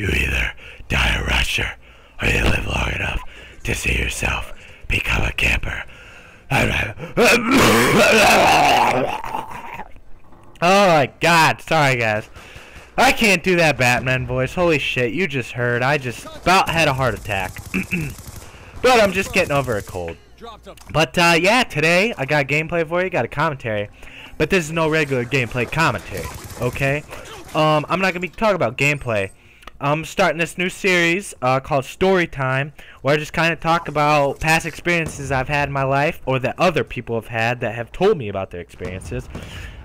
You either die a rusher or you live long enough to see yourself become a camper. Oh my god, sorry guys. I can't do that Batman voice. Holy shit, you just heard. I just about had a heart attack. But I'm just getting over a cold. But yeah, today I got gameplay for you, got a commentary. But this is no regular gameplay commentary, okay? I'm not going to be talking about gameplay. I'm starting this new series called Story Time, where I just kind of talk about past experiences I've had in my life, or that other people have had that have told me about their experiences.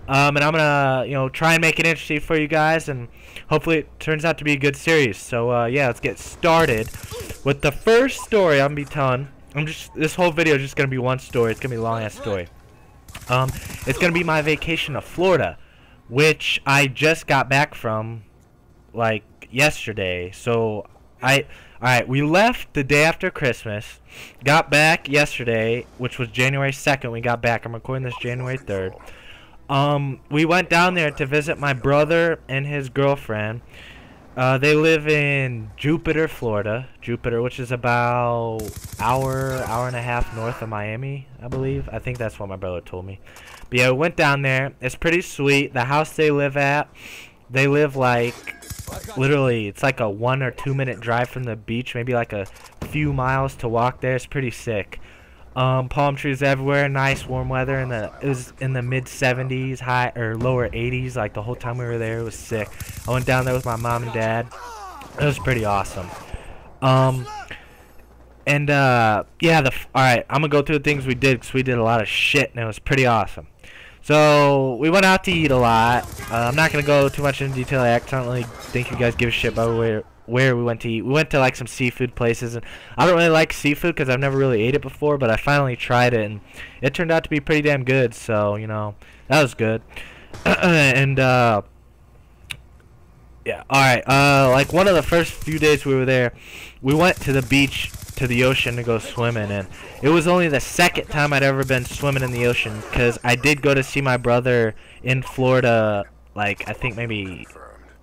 And I'm gonna, try and make it interesting for you guys, and hopefully it turns out to be a good series. So, yeah, let's get started with the first story I'm gonna be telling. This whole video is just gonna be one story. It's gonna be a long ass story. It's gonna be my vacation to Florida, which I just got back from, like, yesterday. So, alright, we left the day after Christmas, got back yesterday, which was January 2nd. We got back. I'm recording this January 3rd. We went down there to visit my brother and his girlfriend. They live in Jupiter, Florida. Jupiter, which is about hour and a half north of Miami, I believe. I think that's what my brother told me. But yeah, we went down there. It's pretty sweet. The house they live at, they live like, literally, it's like a 1 or 2 minute drive from the beach. Maybe like a few miles to walk there. It's pretty sick. Palm trees everywhere, nice warm weather, and it was in the mid 70s, high or lower 80s, like the whole time we were there. It was sick. I went down there with my mom and dad. It was pretty awesome. Yeah, alright, I'm gonna go through the things we did, because we did a lot of shit, and it was pretty awesome. So, we went out to eat a lot. I'm not gonna go too much into detail. I don't really think you guys give a shit about where we went to eat. We went to like some seafood places, and I don't really like seafood because I've never really ate it before, but I finally tried it, and it turned out to be pretty damn good. So, that was good. And yeah, alright, like one of the first few days we were there, we went to the beach, to the ocean to go swimming, and it was only the second time I'd ever been swimming in the ocean, because I did go to see my brother in Florida, like, I think maybe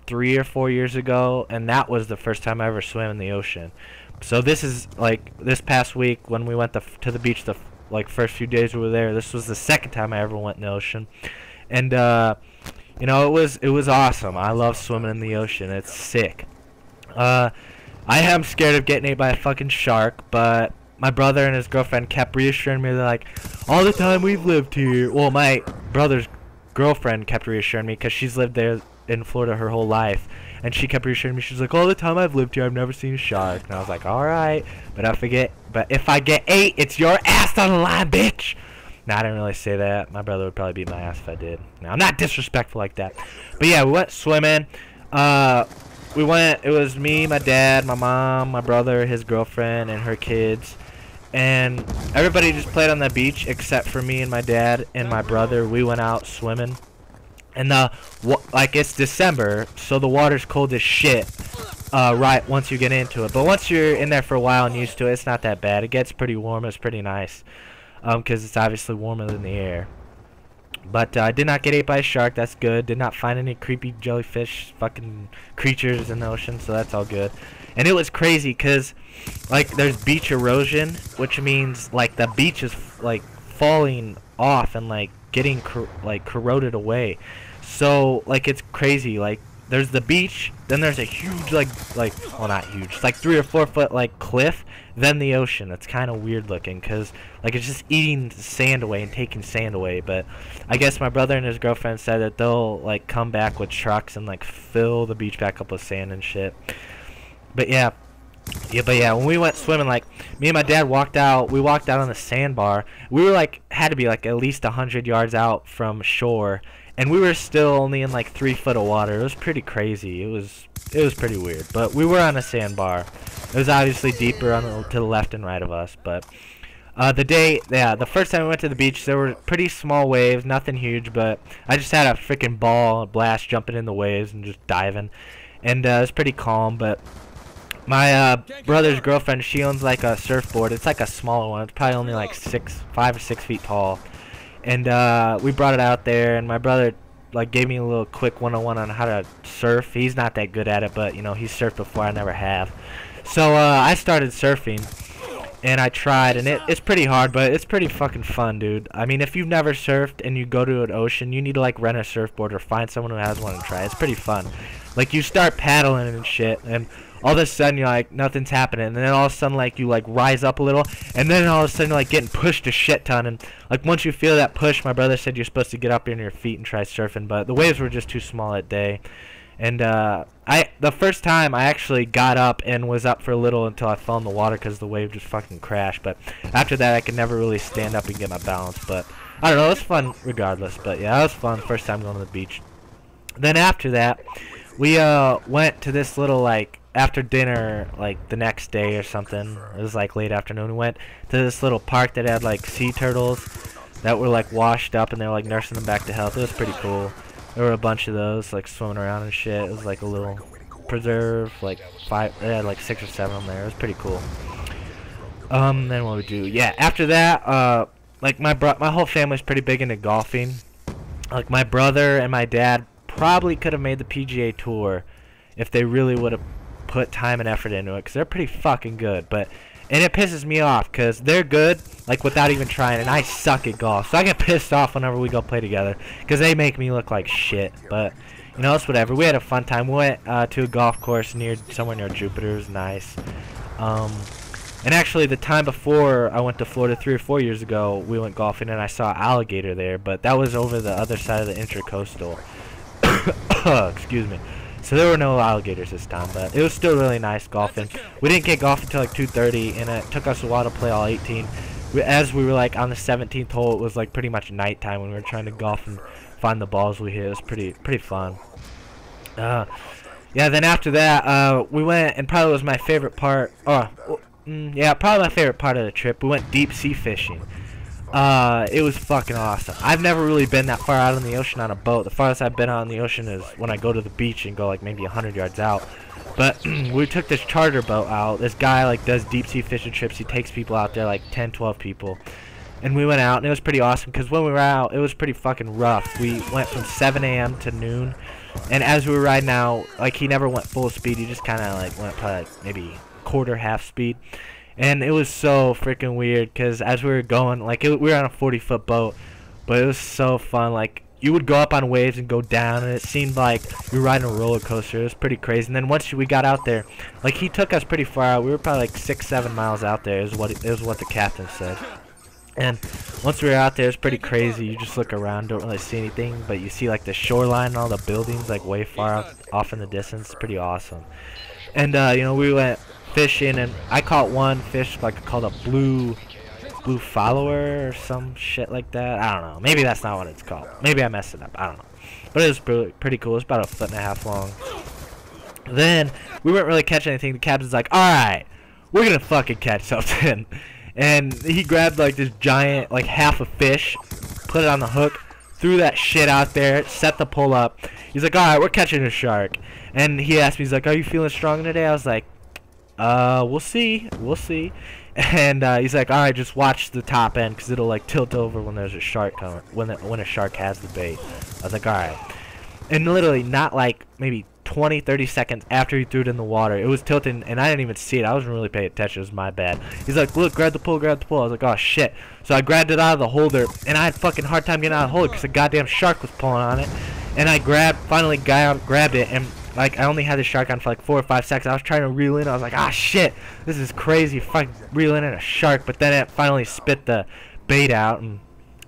3 or 4 years ago, and that was the first time I ever swam in the ocean. So this is like this past week when we went to the beach, the first few days we were there, this was the second time I ever went in the ocean. And it was awesome. I love swimming in the ocean. It's sick. I am scared of getting ate by a fucking shark, but my brother and his girlfriend kept reassuring me. They're like, all the time we've lived here. Well, my brother's girlfriend kept reassuring me because she's lived there in Florida her whole life, and she kept reassuring me. She's like, all the time I've lived here, I've never seen a shark. And I was like, alright, but if I get ate, it's your ass on the line, bitch. Nah, I didn't really say that. My brother would probably beat my ass if I did. No, I'm not disrespectful like that. But yeah, we went swimming. It was me, my dad, my mom, my brother, his girlfriend, and her kids. And everybody just played on the beach except for me and my dad and my brother. We went out swimming. And it's December, so the water's cold as shit, right once you get into it. But once you're in there for a while and used to it, it's not that bad. It gets pretty warm. It's pretty nice, because it's obviously warmer than the air. But I did not get ate by a shark. That's good. Did not find any creepy jellyfish fucking creatures in the ocean, so that's all good. And it was crazy, because, like, there's beach erosion, which means, like, the beach is, like, falling off and, like, getting corroded away. So, like, it's crazy. Like, there's the beach, then there's a huge, well, not huge, it's like 3 or 4 foot, like, cliff, then the ocean. It's kind of weird looking, because, like, it's just eating sand away and taking sand away. But I guess my brother and his girlfriend said that they'll, like, come back with trucks and, like, fill the beach back up with sand and shit. But yeah, when we went swimming, like, me and my dad walked out. We walked out on the sandbar. We were, like, had to be, like, at least 100 yards out from shore, and we were still only in, like, 3 foot of water. It was pretty crazy. It was pretty weird. But we were on a sandbar. It was obviously deeper to the left and right of us. But the first time we went to the beach, there were pretty small waves, nothing huge, but I just had a freaking ball, a blast jumping in the waves and just diving. And it was pretty calm, but my brother's girlfriend, she owns like a surfboard. It's like a smaller one. It's probably only like 5 or 6 feet tall. And we brought it out there, and my brother like gave me a little quick 101 on how to surf. He's not that good at it, but you know, he's surfed before. I never have. So I started surfing, and I tried, and it's pretty hard, but it's pretty fucking fun, dude. I mean, if you've never surfed and you go to an ocean, you need to like rent a surfboard or find someone who has one and try. It's pretty fun. Like you start paddling and shit, and all of a sudden you're like, nothing's happening, and then all of a sudden like you like rise up a little, and then all of a sudden you're like getting pushed a shit ton, and like once you feel that push, my brother said you're supposed to get up on your feet and try surfing, but the waves were just too small that day. And the first time I actually got up and was up for a little until I fell in the water because the wave just fucking crashed. But after that, I could never really stand up and get my balance. But I don't know, it was fun regardless. But yeah, that was fun. First time going to the beach. Then after that, we went to this little like after dinner, like the next day or something. It was like late afternoon. We went to this little park that had like sea turtles that were like washed up, and they were like nursing them back to health. It was pretty cool. There were a bunch of those, like, swimming around and shit. It was, like, a little preserve, like, they had, like, 6 or 7 of them there. It was pretty cool. Then what we do? Yeah, after that, like, my whole family's pretty big into golfing. Like, my brother and my dad probably could have made the PGA Tour if they really would have put time and effort into it, because they're pretty fucking good, but... And it pisses me off, because they're good, like, without even trying, and I suck at golf. So I get pissed off whenever we go play together, because they make me look like shit. But, you know, it's whatever. We had a fun time. We went to a golf course somewhere near Jupiter. It was nice. And actually, the time before I went to Florida 3 or 4 years ago, we went golfing, and I saw an alligator there. But that was over the other side of the Intracoastal. Excuse me. So there were no alligators this time, but it was still really nice golfing. We didn't get golf until like 2:30, and it took us a while to play all 18. As we were like on the 17th hole, it was like pretty much nighttime when we were trying to golf and find the balls we hit. It was pretty fun. Yeah, then after that, we went, and probably was my favorite part. Yeah, probably my favorite part of the trip. We went deep sea fishing. It was fucking awesome. I've never really been that far out in the ocean on a boat. The farthest I've been out in the ocean is when I go to the beach and go like maybe 100 yards out. But we took this charter boat out. This guy like does deep sea fishing trips. He takes people out there, like 10, 12 people. And we went out, and it was pretty awesome because when we were out, it was pretty fucking rough. We went from 7 a.m. to noon. And as we were riding out, like he never went full speed. He just kind of like went probably like maybe quarter, half speed. And it was so freaking weird because as we were going, like we were on a 40-foot boat, but it was so fun. Like you would go up on waves and go down, and it seemed like we were riding a roller coaster. It was pretty crazy. And then once we got out there, like he took us pretty far out. We were probably like 6, 7 miles out there. Is what the captain said. And once we were out there, it's pretty crazy. You just look around, don't really see anything, but you see like the shoreline and all the buildings like way far off in the distance. It's pretty awesome. And you know, we went fishing, and I caught one fish like called a blue follower or some shit like that. I don't know. Maybe that's not what it's called. Maybe I messed it up. I don't know. But it was pretty cool. It's about 1.5 feet long. Then we weren't really catching anything. The captain's like, "All right, we're gonna fucking catch something." And he grabbed like this giant, like half a fish, put it on the hook, threw that shit out there, set the pole up. He's like, "All right, we're catching a shark." And he asked me, he's like, "Are you feeling strong today?" I was like, we'll see. And he's like, "All right, just watch the top end, because it'll like tilt over when there's a shark coming, when a shark has the bait." I was like, "All right." And literally not like maybe 20, 30 seconds after he threw it in the water, it was tilting, and I didn't even see it. I wasn't really paying attention. It was my bad. He's like, "Look, grab the pole, grab the pole." I was like, "Oh shit." So I grabbed it out of the holder, and I had fucking hard time getting out of the holder because the goddamn shark was pulling on it. And I finally grabbed it, and like I only had the shark on for like 4 or 5 seconds. I was trying to reel in. I was like, "Ah shit, this is crazy, fucking reeling in a shark." But then it finally spit the bait out, and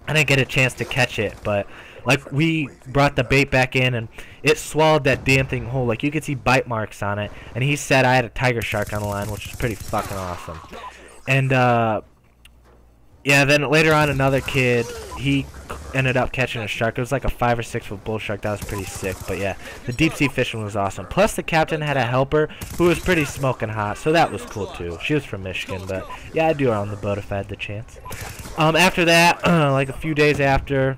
I didn't get a chance to catch it. But like we brought the bait back in, and it swallowed that damn thing whole. Like you could see bite marks on it. And he said I had a tiger shark on the line, which is pretty fucking awesome. And yeah, then later on, another kid, he ended up catching a shark. It was like a 5 or 6 foot bull shark. That was pretty sick. But yeah, the deep sea fishing was awesome. Plus, the captain had a helper who was pretty smoking hot, so that was cool too. She was from Michigan, but yeah, I'd do her on the boat if I had the chance. After that, like a few days after,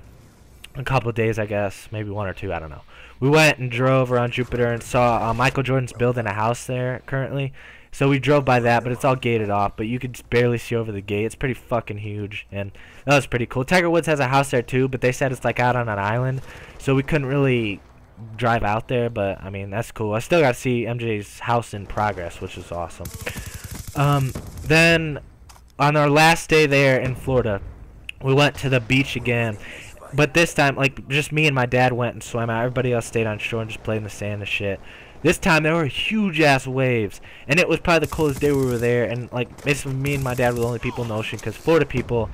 a couple of days, I guess, maybe 1 or 2, I don't know. we went and drove around Jupiter and saw Michael Jordan's building a house there currently. So we drove by that, but it's all gated off, but you could just barely see over the gate. It's pretty fucking huge, and that was pretty cool. Tiger Woods has a house there too, but they said it's like out on an island, so we couldn't really drive out there, but I mean, that's cool. I still got to see MJ's house in progress, which is awesome. Then on our last day there in Florida, we went to the beach again, but this time, like, just me and my dad went and swam out. Everybody else stayed on shore and just played in the sand and shit. This time there were huge ass waves, and it was probably the coolest day we were there. And like basically me and my dad were the only people in the ocean, because Florida people,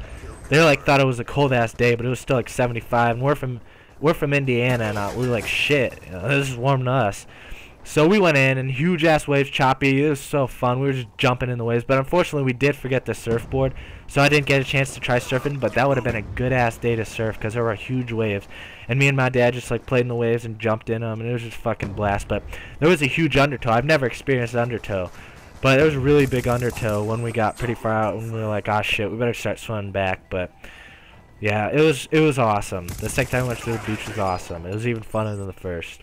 they like thought it was a cold ass day, but it was still like 75. And we're from Indiana, and we were like, shit, this is warm to us. So we went in, and huge ass waves, choppy. It was so fun. We were just jumping in the waves, but unfortunately we did forget the surfboard, so I didn't get a chance to try surfing. But that would have been a good ass day to surf, because there were huge waves, and me and my dad just like played in the waves and jumped in them, and it was just fucking blast. But there was a huge undertow. I've never experienced undertow, but there was a really big undertow when we got pretty far out, and we were like, oh shit, we better start swimming back. But yeah, it was awesome. The second time I went to the beach was awesome. It was even funner than the first.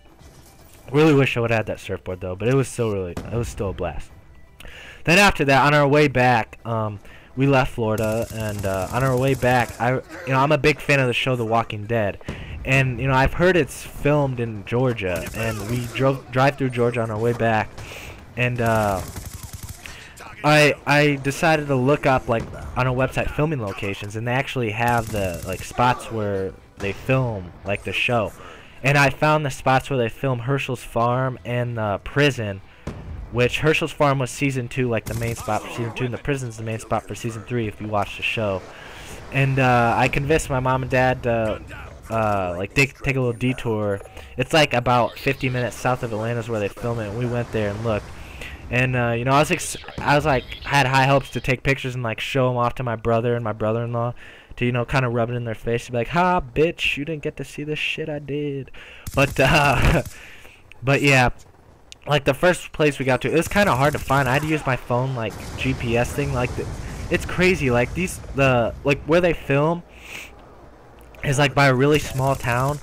Really wish I would have had that surfboard though, but it was still a blast. Then after that, on our way back, we left Florida, and on our way back, I'm a big fan of the show The Walking Dead, and I've heard it's filmed in Georgia, and we drive through Georgia on our way back, and I decided to look up like on a website filming locations, and they actually have the like spots where they film like the show. And I found the spots where they filmed Herschel's Farm and the prison, which Herschel's Farm was season 2, like the main spot for season 2, and the prison's the main spot for season 3 if you watch the show. And I convinced my mom and dad to like take a little detour. It's like about 50 minutes south of Atlanta is where they film it, and we went there and looked. And I was like had high hopes to take pictures and like show them off to my brother and my brother-in-law, to kind of rub it in their face, to be like, ha, bitch, you didn't get to see the shit I did. But but yeah, like the first place we got to, it was kind of hard to find. I had to use my phone like GPS thing. Like it's crazy. Like like where they film is like by a really small town,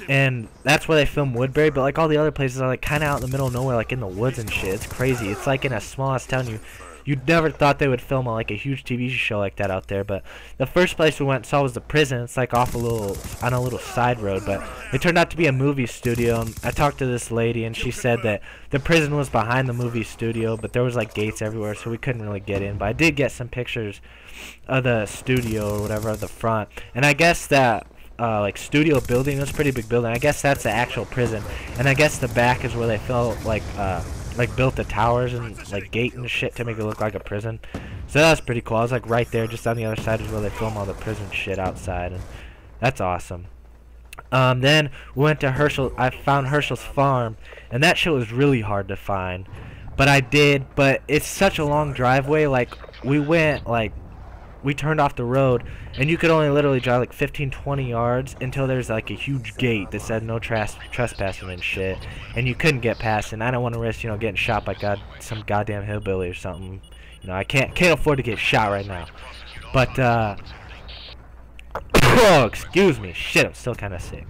and that's where they film Woodbury. But like all the other places are like kind of out in the middle of nowhere, like in the woods and shit. It's crazy. It's like in a small ass town. You'd never thought they would film like a huge TV show like that out there. But the first place we went and saw was the prison. It's like off on a little side road, but it turned out to be a movie studio. And I talked to this lady, and she said that the prison was behind the movie studio, but there was like gates everywhere, so we couldn't really get in. But I did get some pictures of the studio or whatever at the front, and I guess that like studio building was a pretty big building. I guess that's the actual prison, and I guess the back is where they felt like built the towers and like gate and shit to make it look like a prison. So that was pretty cool. I was like right there, just on the other side is where they film all the prison shit outside, and that's awesome. Then we went to Herschel. I found Herschel's Farm, and that shit was really hard to find, but I did. But it's such a long driveway. Like we turned off the road, and you could only literally drive like 15-20 yards until there's like a huge gate that said no trespassing and shit, and you couldn't get past. And I don't want to risk getting shot by some goddamn hillbilly or something. I can't afford to get shot right now. But oh, excuse me, shit, I'm still kind of sick.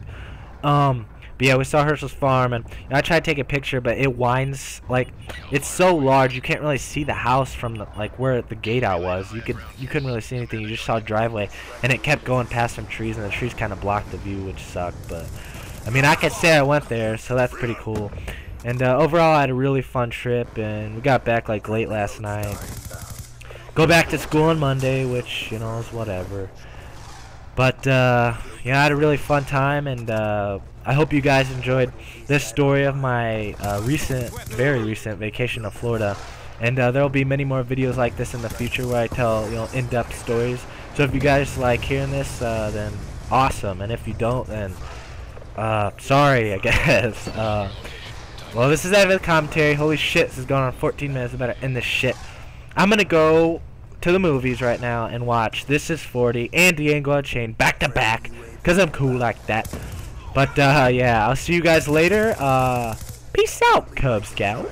But yeah, we saw Herschel's Farm, and I tried to take a picture, but it winds, like, it's so large you can't really see the house from like where the gate out was. You couldn't really see anything. You just saw a driveway, and it kept going past some trees, and the trees kind of blocked the view, which sucked. But I mean, I could say I went there, so that's pretty cool. And overall, I had a really fun trip, and we got back like late last night. Go back to school on Monday, which is whatever. But yeah, I had a really fun time, and I hope you guys enjoyed this story of my very recent vacation to Florida. And there will be many more videos like this in the future where I tell in-depth stories. So if you guys like hearing this, then awesome. And if you don't, then sorry, I guess. Well, this is the end of the commentary. Holy shit, this is going on 14 minutes. I better end this shit. I'm gonna go to the movies right now and watch This Is 40 and Django Unchained back to back, because I'm cool like that. But yeah, I'll see you guys later. Peace out, Cub Scouts.